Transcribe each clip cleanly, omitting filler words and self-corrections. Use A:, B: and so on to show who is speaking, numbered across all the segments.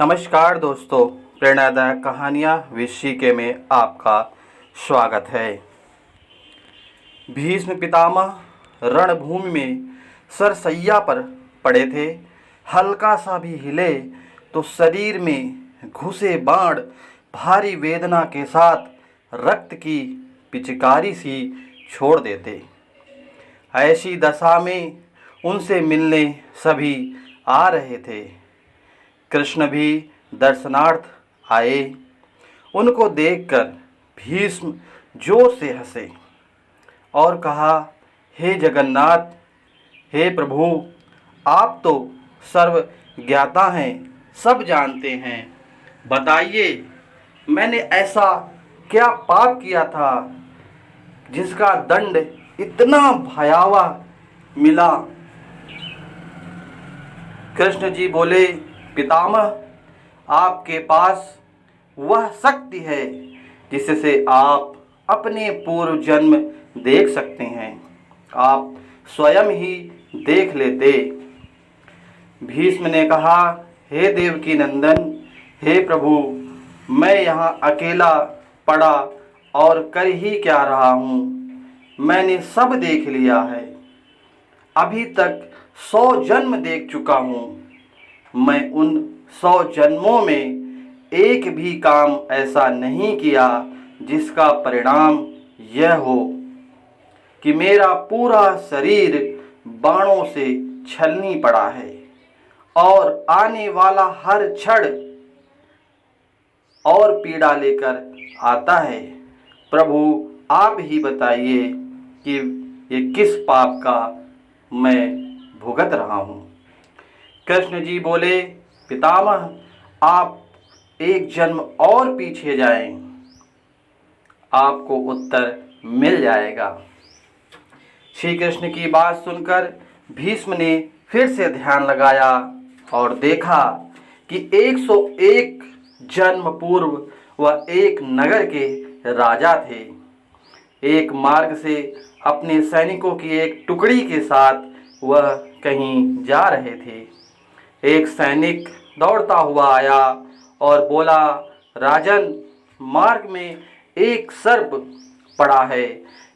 A: नमस्कार दोस्तों, प्रेरणादायक कहानियाँ विशिके में आपका स्वागत है। भीष्म पितामह रणभूमि में सरसैया पर पड़े थे। हल्का सा भी हिले तो शरीर में घुसे बाण भारी वेदना के साथ रक्त की पिचकारी सी छोड़ देते। ऐसी दशा में उनसे मिलने सभी आ रहे थे। कृष्ण भी दर्शनार्थ आए। उनको देखकर भीष्म जोर से हंसे और कहा, हे जगन्नाथ, हे प्रभु, आप तो सर्व ज्ञाता हैं, सब जानते हैं। बताइए, मैंने ऐसा क्या पाप किया था जिसका दंड इतना भयावह मिला। कृष्ण जी बोले, पितामह, आपके पास वह शक्ति है जिससे आप अपने पूर्व जन्म देख सकते हैं। आप स्वयं ही देख लेते। भीष्म ने कहा, हे देवकी नंदन, हे प्रभु, मैं यहाँ अकेला पड़ा और कर ही क्या रहा हूँ। मैंने सब देख लिया है। अभी तक 100 जन्म देख चुका हूँ। मैं उन 100 जन्मों में एक भी काम ऐसा नहीं किया जिसका परिणाम यह हो कि मेरा पूरा शरीर बाणों से छलनी पड़ा है और आने वाला हर क्षण और पीड़ा लेकर आता है। प्रभु, आप ही बताइए कि ये किस पाप का मैं भुगत रहा हूँ। कृष्ण जी बोले, पितामह, आप एक जन्म और पीछे जाएं, आपको उत्तर मिल जाएगा। श्री कृष्ण की बात सुनकर भीष्म ने फिर से ध्यान लगाया और देखा कि 101 जन्म पूर्व वह एक नगर के राजा थे। एक मार्ग से अपने सैनिकों की एक टुकड़ी के साथ वह कहीं जा रहे थे। एक सैनिक दौड़ता हुआ आया और बोला, राजन, मार्ग में एक सर्प पड़ा है।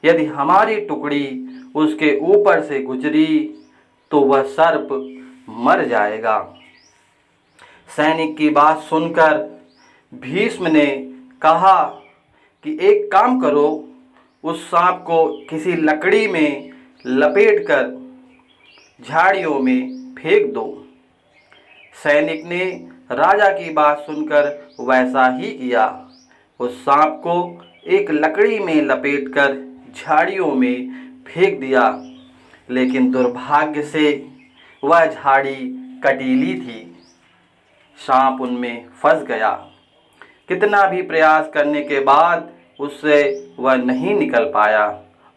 A: यदि हमारी टुकड़ी उसके ऊपर से गुजरी तो वह सर्प मर जाएगा। सैनिक की बात सुनकर भीष्म ने कहा कि एक काम करो, उस सांप को किसी लकड़ी में लपेटकर झाड़ियों में फेंक दो। सैनिक ने राजा की बात सुनकर वैसा ही किया। उस सांप को एक लकड़ी में लपेटकर झाड़ियों में फेंक दिया, लेकिन दुर्भाग्य से वह झाड़ी कटीली थी। सांप उनमें फंस गया। कितना भी प्रयास करने के बाद उससे वह नहीं निकल पाया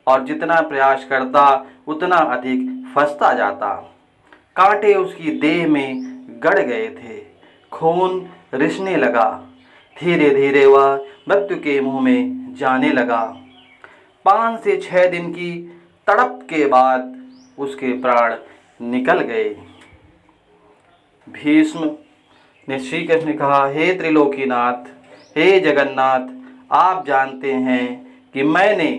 A: और जितना प्रयास करता उतना अधिक फंसता जाता। कांटे उसकी देह में गड़ गए थे। खून रिसने लगा। धीरे धीरे वह मृत्यु के मुंह में जाने लगा। 5 से 6 दिन की तड़प के बाद उसके प्राण निकल गए। भीष्म ने श्री कृष्ण ने कहा, हे त्रिलोकीनाथ, हे जगन्नाथ, आप जानते हैं कि मैंने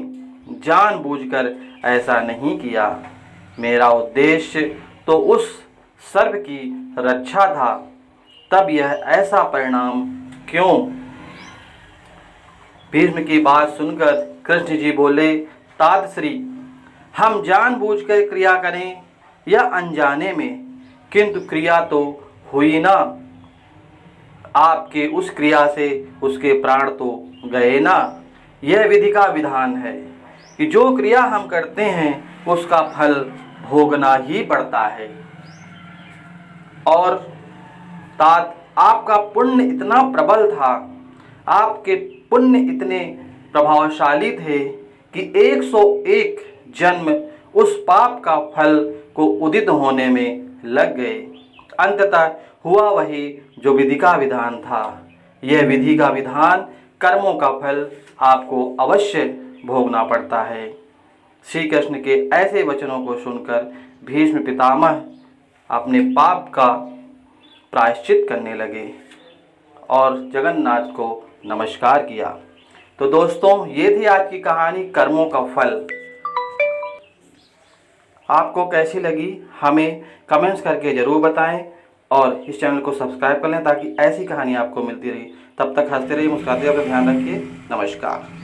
A: जानबूझकर ऐसा नहीं किया। मेरा उद्देश्य तो उस सर्प की रक्षा था। तब यह ऐसा परिणाम क्यों? भीष्म की बात सुनकर कृष्ण जी बोले, तातश्री, हम जानबूझकर क्रिया करें या अनजाने में, किंतु क्रिया तो हुई ना। आपके उस क्रिया से उसके प्राण तो गए ना। यह विधि का विधान है कि जो क्रिया हम करते हैं उसका फल भोगना ही पड़ता है। और तात, आपका पुण्य इतना प्रबल था, आपके पुण्य इतने प्रभावशाली थे कि 101 जन्म उस पाप का फल को उदित होने में लग गए। अंततः हुआ वही जो विधि का विधान था। यह विधि का विधान, कर्मों का फल आपको अवश्य भोगना पड़ता है। श्री कृष्ण के ऐसे वचनों को सुनकर भीष्म पितामह अपने पाप का प्रायश्चित करने लगे। और जगन्नाथ को नमस्कार किया। तो दोस्तों, ये थी आज की कहानी कर्मों का फल। आपको कैसी लगी हमें कमेंट्स करके ज़रूर बताएं और इस चैनल को सब्सक्राइब कर लें ताकि ऐसी कहानी आपको मिलती रही। तब तक हंसते रहिए, मुस्कुराते रहिए, अपना ध्यान रखिए। नमस्कार।